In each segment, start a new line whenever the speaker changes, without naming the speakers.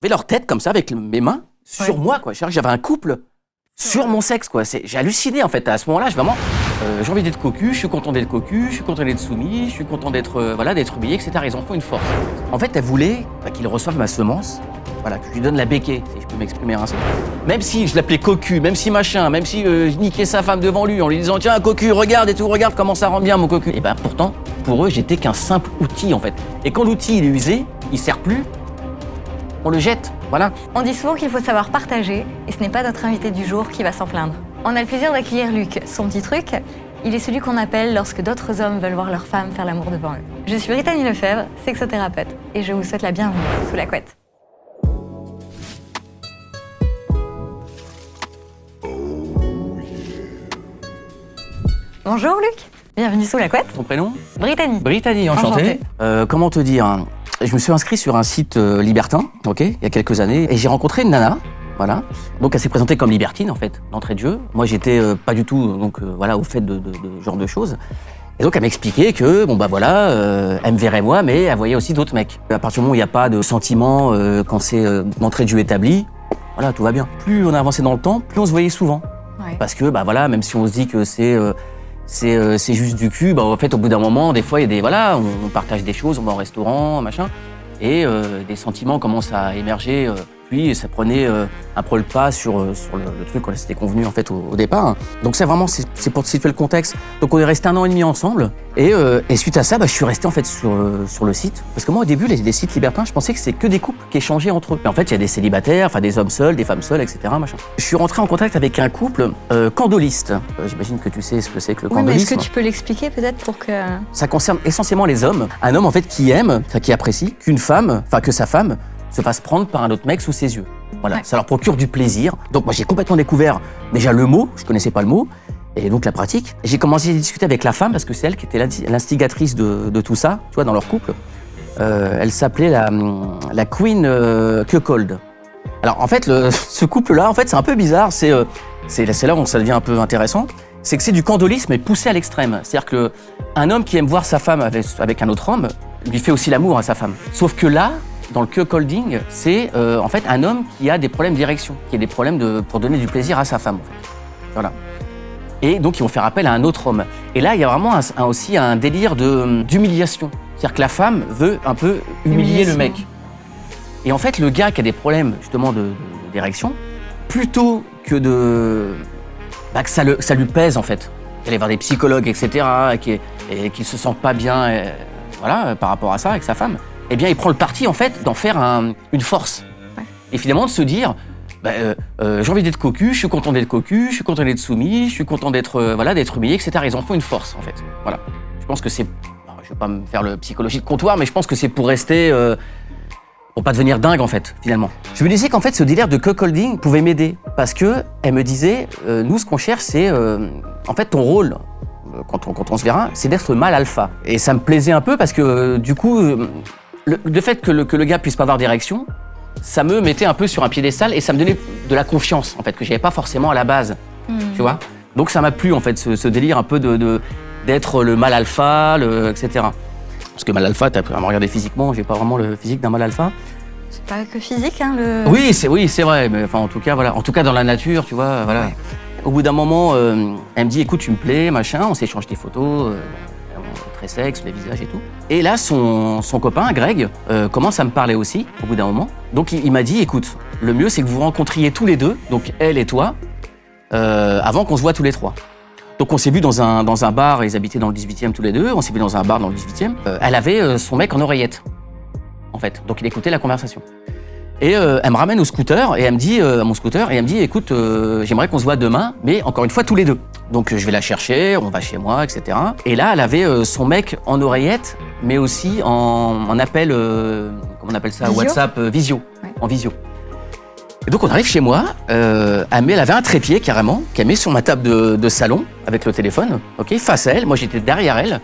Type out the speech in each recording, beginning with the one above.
avaient leur tête comme ça avec mes mains sur moi, quoi. J'avais un couple sur mon sexe, quoi. J'ai halluciné, en fait. À ce moment-là, j'ai envie d'être cocu, je suis content d'être cocu, je suis content d'être soumis, je suis content d'être d'être humilié, etc. Ils en font une force. En fait, elle voulait qu'ils reçoivent ma semence, voilà, que je lui donne la béquée, si je peux m'exprimer ainsi. Même si je l'appelais cocu, même si machin, même si je niquais sa femme devant lui en lui disant tiens cocu, regarde et tout, regarde comment ça rend bien mon cocu. Et ben pourtant, pour eux, j'étais qu'un simple outil, en fait. Et quand l'outil il est usé, il sert plus, on le jette, voilà.
On dit souvent qu'il faut savoir partager, et ce n'est pas notre invité du jour qui va s'en plaindre. On a le plaisir d'accueillir Luc. Son petit truc, il est celui qu'on appelle lorsque d'autres hommes veulent voir leur femme faire l'amour devant eux. Je suis Brittany Lefebvre, sexothérapeute, et je vous souhaite la bienvenue sous la couette. Bonjour Luc, bienvenue sous la couette.
Ton prénom?
Brittany.
Brittany, enchanté. Comment te dire hein. Je me suis inscrit sur un site libertin, ok, il y a quelques années, et j'ai rencontré une nana, voilà. Donc elle s'est présentée comme libertine en fait, d'entrée de jeu. Moi j'étais pas du tout au fait de genre de choses. Et donc elle m'expliquait que elle me verrait moi, mais elle voyait aussi d'autres mecs. À partir du moment où il n'y a pas de sentiment quand c'est d'entrée de jeu établie, voilà, tout va bien. Plus on a avancé dans le temps, plus on se voyait souvent. Ouais. Parce que même si on se dit que c'est juste du cul, en fait au bout d'un moment, des fois il y a on partage des choses, on va au restaurant, machin, et des sentiments commencent à émerger. Puis ça prenait un peu le pas sur le truc qu'on s'était convenu en fait au départ. Donc ça vraiment c'est pour te situer le contexte. Donc on est resté 1 an et demi ensemble et suite à ça je suis resté en fait sur le site parce que moi au début les sites libertins je pensais que c'est que des couples qui échangeaient entre eux. Mais en fait il y a des célibataires, enfin des hommes seuls, des femmes seules, etc. Machin. Je suis rentré en contact avec un couple candoliste. J'imagine que tu sais ce que c'est que le candolisme.
Mais est-ce que tu peux l'expliquer peut-être pour que...
Ça concerne essentiellement les hommes. Un homme en fait qui aime, qui apprécie que sa femme se fasse prendre par un autre mec sous ses yeux. Voilà, ouais. Ça leur procure du plaisir. Donc moi j'ai complètement découvert déjà le mot, je connaissais pas le mot, et donc la pratique. J'ai commencé à discuter avec la femme parce que c'est elle qui était l'instigatrice de tout ça, tu vois, dans leur couple. Elle s'appelait la Queen Cuckold. Alors en fait, ce couple-là, en fait, c'est un peu bizarre. C'est là où ça devient un peu intéressant. C'est que c'est du candolisme mais poussé à l'extrême. C'est-à-dire qu'un homme qui aime voir sa femme avec un autre homme lui fait aussi l'amour à sa femme. Sauf que là, dans le cuckolding, c'est en fait un homme qui a des problèmes d'érection, qui a des problèmes pour donner du plaisir à sa femme. En fait. Voilà. Et donc ils vont faire appel à un autre homme. Et là, il y a vraiment aussi un délire d'humiliation. C'est-à-dire que la femme veut un peu humilier le mec. Et en fait, le gars qui a des problèmes justement d'érection, plutôt que que ça lui pèse en fait, d'aller voir des psychologues, etc., et qu'il se sent pas bien, par rapport à ça avec sa femme. Eh bien, il prend le parti, en fait, d'en faire une force. Ouais. Et finalement, de se dire, j'ai envie d'être cocu, je suis content d'être cocu, je suis content d'être soumis, je suis content d'être humilié, etc. Ils en font une force, en fait. Voilà. Je pense que c'est... Je vais pas me faire le psychologie de comptoir, mais je pense que c'est pour rester... pour pas devenir dingue, en fait, finalement. Je me disais qu'en fait, ce délire de cuckolding pouvait m'aider. Parce que elle me disait, nous, ce qu'on cherche, c'est... en fait, ton rôle... Quand on se verra, c'est d'être le mâle alpha. Et ça me plaisait un peu parce que, du coup... Le fait que le gars puisse pas avoir d'érection, ça me mettait un peu sur un piédestal et ça me donnait de la confiance, en fait, que j'avais pas forcément à la base, tu vois. Donc ça m'a plu, en fait, ce délire un peu d'être le mâle alpha, etc. Parce que mâle alpha, t'as à me regarder physiquement, j'ai pas vraiment le physique d'un mâle alpha.
C'est pas que physique, hein,
Oui, c'est vrai, mais enfin, en tout cas, voilà. En tout cas, dans la nature, tu vois, voilà. Ouais. Au bout d'un moment, elle me dit, écoute, tu me plais, machin, on s'échange des photos, très sexe, les visages et tout. Et là, son copain, Greg, commence à me parler aussi, au bout d'un moment. Donc, il m'a dit, écoute, le mieux, c'est que vous vous rencontriez tous les deux, donc elle et toi, avant qu'on se voit tous les trois. Donc, on s'est vu dans un bar, ils habitaient dans le 18e tous les deux, on s'est vu dans un bar dans le 18e. Elle avait son mec en oreillette, en fait. Donc, il écoutait la conversation. Et elle me ramène au scooter, et elle me dit, à mon scooter, et elle me dit, écoute, j'aimerais qu'on se voit demain, mais encore une fois, tous les deux. Donc je vais la chercher, on va chez moi, etc. Et là, elle avait son mec en oreillette, mais aussi en appel, comment on appelle ça,
visio?
WhatsApp, visio, ouais. En visio. Et donc on arrive chez moi, elle avait un trépied carrément, qu'elle met sur ma table de salon, avec le téléphone, ok, face à elle, moi j'étais derrière elle,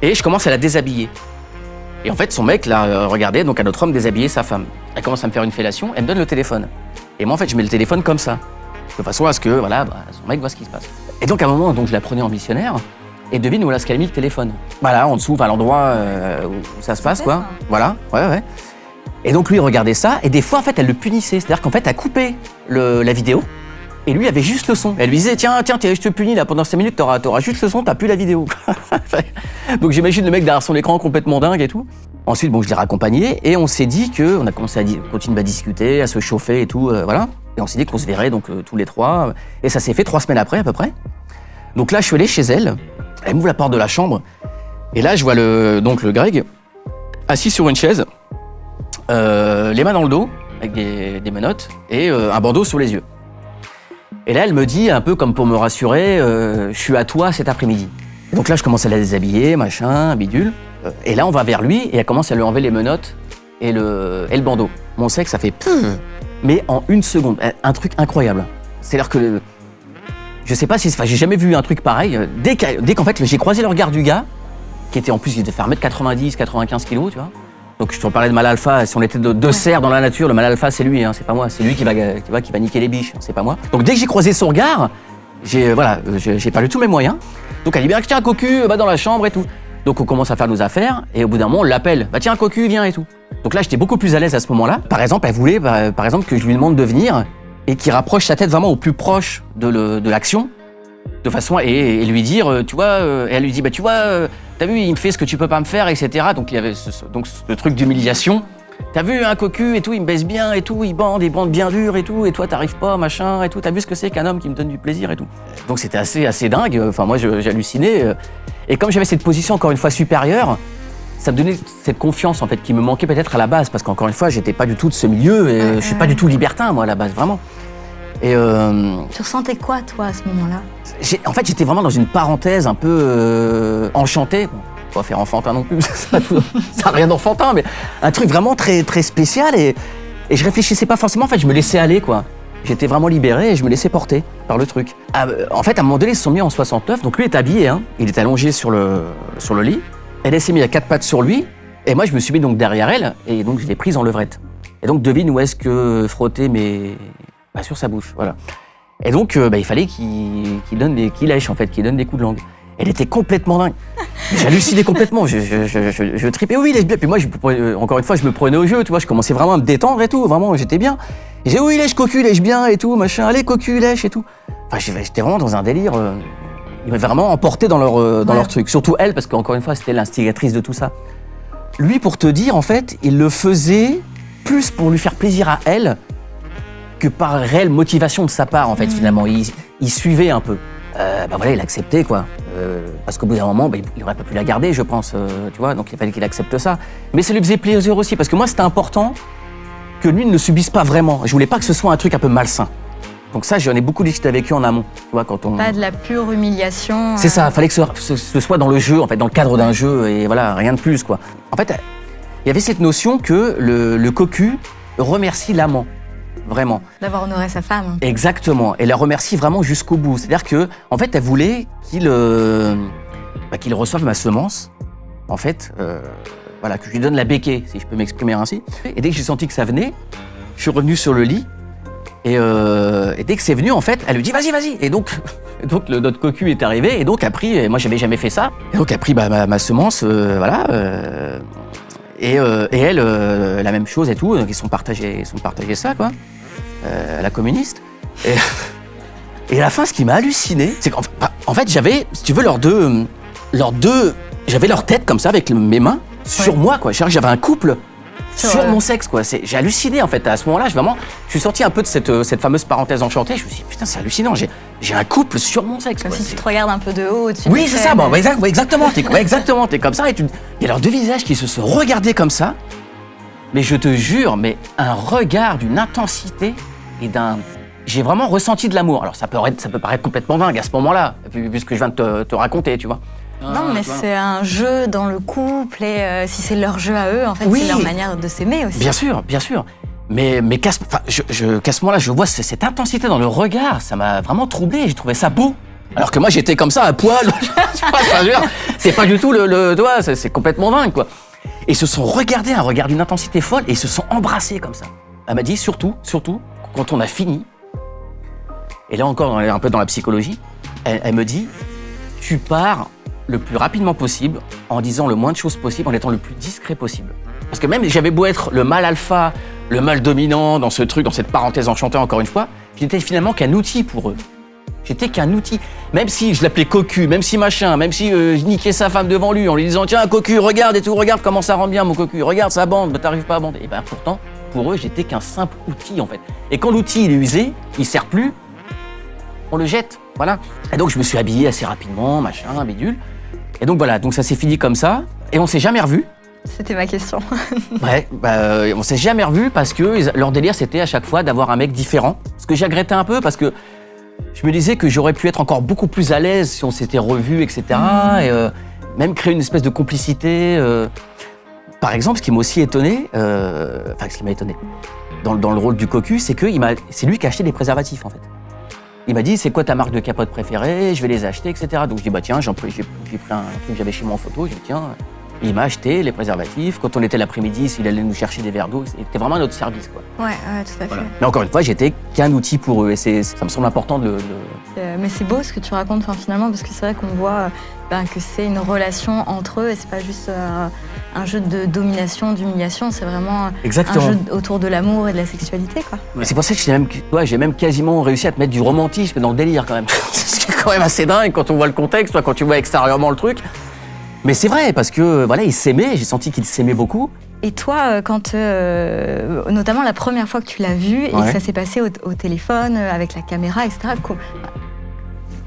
et je commence à la déshabiller. Et en fait, son mec l'a regardé, donc un autre homme déshabiller sa femme. Elle commence à me faire une fellation, elle me donne le téléphone. Et moi, en fait, je mets le téléphone comme ça, de façon à ce que, son mec voit ce qui se passe. Et donc, à un moment, donc, je la prenais en missionnaire, et devine où est-ce qu'elle a mis le téléphone. Voilà, en dessous, à l'endroit où ça se passe, quoi. Ça. Voilà, ouais. Et donc lui, il regardait ça, et des fois, en fait, elle le punissait. C'est-à-dire qu'en fait, elle coupait la vidéo, et lui avait juste le son. Elle lui disait, tiens, je te punis, là, pendant 5 minutes, t'auras juste le son, t'as plus la vidéo. Donc j'imagine le mec derrière son écran complètement dingue et tout. Ensuite, bon, je l'ai raccompagné, et on s'est dit on a commencé à continuer à discuter, à se chauffer et tout, voilà. Et on s'est dit qu'on se verrait donc tous les 3, et ça s'est fait 3 semaines après, à peu près. Donc là, je suis allé chez elle, elle m'ouvre la porte de la chambre, et là, je vois le Greg, assis sur une chaise, les mains dans le dos, avec des menottes, et un bandeau sur les yeux. Et là, elle me dit, un peu comme pour me rassurer, je suis à toi cet après-midi. Et donc là, je commence à la déshabiller, machin, bidule. Et là, on va vers lui, et elle commence à lui enlever les menottes et le bandeau. Mon sexe, ça fait pfff, mais en 1 seconde. Un truc incroyable. C'est-à-dire que, je sais pas si, j'ai jamais vu un truc pareil. Dès qu'en fait, j'ai croisé le regard du gars, qui était en plus, il devait faire 1m90, 95 kilos, tu vois. Donc je te parlais de mâle alpha, si on était deux cerfs dans la nature, le mâle alpha c'est lui, hein, c'est pas moi, c'est lui qui va niquer les biches, c'est pas moi. Donc dès que j'ai croisé son regard, j'ai perdu tous mes moyens. Donc elle dit bien tiens cocu, va dans la chambre et tout. Donc on commence à faire nos affaires et au bout d'un moment on l'appelle, bah tiens cocu viens et tout. Donc là j'étais beaucoup plus à l'aise à ce moment-là. Par exemple elle voulait par exemple que je lui demande de venir et qu'il rapproche sa tête vraiment au plus proche de l'action. De façon et lui dire, tu vois, et elle lui dit, bah tu vois, t'as vu, il me fait ce que tu peux pas me faire, etc. Donc il y avait ce truc d'humiliation. T'as vu un cocu et tout, il me baisse bien et tout, il bande bien dur et tout, et toi t'arrives pas, machin et tout. T'as vu ce que c'est qu'un homme qui me donne du plaisir et tout. Donc c'était assez dingue. Enfin moi j'hallucinais. Et comme j'avais cette position encore une fois supérieure, ça me donnait cette confiance en fait qui me manquait peut-être à la base, parce qu'encore une fois j'étais pas du tout de ce milieu et je suis pas du tout libertin moi à la base vraiment. Et
tu ressentais quoi toi à ce moment-là?
En fait, j'étais vraiment dans une parenthèse un peu enchantée. Bon, pas faire enfantin non plus, ça n'a rien d'enfantin, mais un truc vraiment très, très spécial. Et je réfléchissais pas forcément, en fait, je me laissais aller, quoi. J'étais vraiment libéré et je me laissais porter par le truc. En fait, à un moment donné, ils se sont mis en 69, donc lui est habillé, hein. Il est allongé sur le lit. Elle s'est mise à 4 pattes sur lui, et moi, je me suis mis donc derrière elle, et donc je l'ai prise en levrette. Et donc, devine où est-ce que frotter sur sa bouche, voilà. Et donc, il fallait qu'il lèche, en fait, qu'il donne des coups de langue. Elle était complètement dingue. J'hallucinais complètement, je tripais. Oui, lèche bien. Puis moi, encore une fois, je me prenais au jeu, tu vois. Je commençais vraiment à me détendre et tout. Vraiment, j'étais bien. Et j'ai dit, oui, lèche, cocu, lèche bien et tout, machin. Allez, cocu, lèche et tout. Enfin, j'étais vraiment dans un délire. Ils m'avaient vraiment emporté dans leur truc. Surtout elle, parce qu'encore une fois, c'était l'instigatrice de tout ça. Lui, pour te dire, en fait, il le faisait plus pour lui faire plaisir à elle que par réelle motivation de sa part, en fait, finalement. Il suivait un peu. Voilà, il acceptait, quoi. Parce qu'au bout d'un moment, il n'aurait pas pu la garder, je pense, tu vois. Donc, il fallait qu'il accepte ça. Mais ça lui faisait plaisir aussi, parce que moi, c'était important que lui ne le subisse pas vraiment. Je voulais pas que ce soit un truc un peu malsain. Donc ça, j'en ai beaucoup discuté avec lui en amont, tu vois, quand on...
Pas de la pure humiliation.
C'est ça, il fallait que ce soit dans le jeu, en fait, dans le cadre d'un jeu, et voilà, rien de plus, quoi. En fait, il y avait cette notion que le cocu remercie l'amant. Vraiment.
D'avoir honoré sa femme.
Exactement. Et la remercie vraiment jusqu'au bout. C'est-à-dire que, en fait, elle voulait qu'il reçoive ma semence. En fait, voilà, que je lui donne la béquée, si je peux m'exprimer ainsi. Et dès que j'ai senti que ça venait, je suis revenu sur le lit. Et dès que c'est venu, en fait, elle lui dit vas-y. Et donc notre cocu est arrivé. Et donc a pris. Et moi, j'avais jamais fait ça. Et donc a pris ma semence, voilà. Et elle, la même chose et tout. Donc ils sont partagés ça, quoi. La communiste. Et à la fin, ce qui m'a halluciné, c'est qu'en fait, j'avais, si tu veux, j'avais leur tête comme ça avec mes mains sur moi, quoi. J'avais un couple sur mon sexe, quoi. J'ai halluciné, en fait. À ce moment-là, je suis sorti un peu de cette fameuse parenthèse enchantée. Je me suis dit, putain, c'est hallucinant. J'ai un couple sur mon sexe.
Comme
quoi.
si tu te regardes un peu de haut au-dessus.
Oui, c'est ça. Bon, exactement. T'es comme ça. Et il y a leurs deux visages qui se sont regardés comme ça. Mais je te jure, mais un regard d'une intensité et j'ai vraiment ressenti de l'amour. Alors ça peut paraître complètement dingue à ce moment-là, vu ce que je viens de te raconter, tu vois.
Non, mais c'est un jeu dans le couple et si c'est leur jeu à eux, en fait, c'est leur manière de s'aimer aussi.
Bien sûr. Mais qu'à ce moment-là, je vois cette intensité dans le regard, ça m'a vraiment troublé, j'ai trouvé ça beau. Alors que moi, j'étais comme ça, à poil. C'est pas du tout tu vois, c'est complètement dingue, quoi. Et ils se sont regardés, un regard d'une intensité folle, et ils se sont embrassés comme ça. Elle m'a dit, surtout, quand on a fini, et là encore, on est un peu dans la psychologie, elle me dit, tu pars le plus rapidement possible, en disant le moins de choses possible, en étant le plus discret possible. Parce que même j'avais beau être le mâle alpha, le mâle dominant dans ce truc, dans cette parenthèse enchantée encore une fois, j'étais finalement qu'un outil pour eux. J'étais qu'un outil. Même si je l'appelais cocu, même si machin, même si je niquais sa femme devant lui en lui disant tiens cocu, regarde et tout, regarde comment ça rend bien mon cocu, regarde ça bande, bah, t'arrives pas à bander. Et ben pourtant, pour eux, j'étais qu'un simple outil en fait. Et quand l'outil il est usé, il sert plus, on le jette. Voilà. Et donc je me suis habillé assez rapidement, machin, bidule. Et donc voilà, donc ça s'est fini comme ça. Et on s'est jamais revus.
C'était ma question.
Ouais, on s'est jamais revus parce que leur délire c'était à chaque fois d'avoir un mec différent. Ce que j'ai regretté un peu parce que je me disais que j'aurais pu être encore beaucoup plus à l'aise si on s'était revus, etc. Et même créer une espèce de complicité. Par exemple, ce qui m'a aussi étonné, ce qui m'a étonné dans le rôle du cocu, c'est que c'est lui qui a acheté des préservatifs en fait. Il m'a dit c'est quoi ta marque de capote préférée, je vais les acheter, etc. Donc je dis bah tiens, j'ai pris un truc que j'avais chez moi en photo, je dis tiens. Il m'a acheté les préservatifs. Quand on était l'après-midi, il allait nous chercher des verres d'eau. C'était vraiment à notre service, quoi.
Ouais, tout à fait.
Voilà. Mais encore une fois, j'étais qu'un outil pour eux. Et ça me semble important de le...
Mais c'est beau ce que tu racontes, finalement, parce que c'est vrai qu'on voit que c'est une relation entre eux et c'est pas juste un jeu de domination, d'humiliation. C'est vraiment
Exactement.
Un jeu autour de l'amour et de la sexualité, quoi.
Ouais. C'est pour ça que j'ai même quasiment réussi à te mettre du romantisme dans le délire, quand même. C'est quand même assez dingue quand on voit le contexte, quand tu vois extérieurement le truc. Mais c'est vrai, parce que voilà, ils s'aimaient, j'ai senti qu'ils s'aimaient beaucoup.
Et toi, quand, notamment la première fois que tu l'as vu et que ça s'est passé au téléphone, avec la caméra, etc.,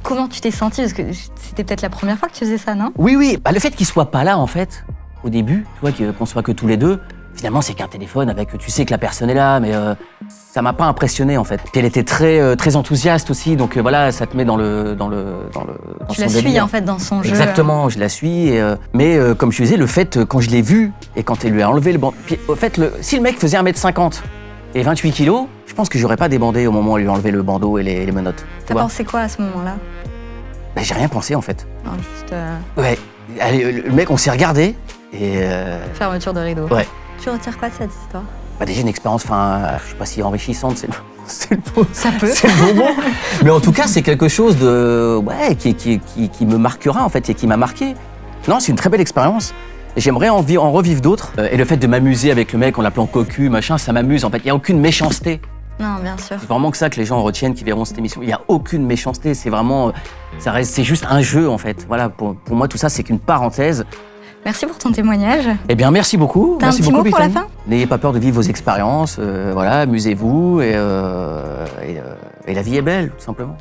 comment tu t'es senti? Parce que c'était peut-être la première fois que tu faisais ça, non?
Oui. Le fait qu'ils soient pas là, en fait, au début, tu vois, qu'on soit que tous les deux, finalement, c'est qu'un téléphone avec, tu sais que la personne est là, mais ça m'a pas impressionné, en fait. Puis elle était très enthousiaste aussi, donc voilà, ça te met dans
tu la suis, en fait, dans son jeu.
Exactement, je la suis. Mais comme je disais, le fait, quand je l'ai vu et quand elle lui a enlevé le bandeau... Puis, au fait, si le mec faisait 1m50 et 28 kilos, je pense que j'aurais pas débandé au moment où elle lui a enlevé le bandeau et les menottes.
T'as pensé quoi à ce moment-là?
J'ai rien pensé, en fait.
Non, juste...
Ouais, le mec, on s'est regardé et...
Fermeture de rideau.
Ouais.
Tu retires quoi de cette histoire?
Déjà une expérience, je sais pas si enrichissante, c'est le mot.
Ça peut.
C'est le bon mot. Mais en tout cas, c'est quelque chose de, qui me marquera en fait et qui m'a marqué. Non, c'est une très belle expérience. J'aimerais en revivre d'autres. Et le fait de m'amuser avec le mec en l'appelant cocu, machin, ça m'amuse. En fait, il y a aucune méchanceté.
Non, bien sûr.
C'est vraiment que ça que les gens retiennent, qui verront cette émission. Il y a aucune méchanceté. C'est vraiment, c'est juste un jeu en fait. Voilà, pour moi, tout ça, c'est qu'une parenthèse.
Merci pour ton témoignage.
Eh bien, merci beaucoup.
T'as un petit mot pour la fin?
N'ayez pas peur de vivre vos expériences. Voilà, amusez-vous et la vie est belle, tout simplement.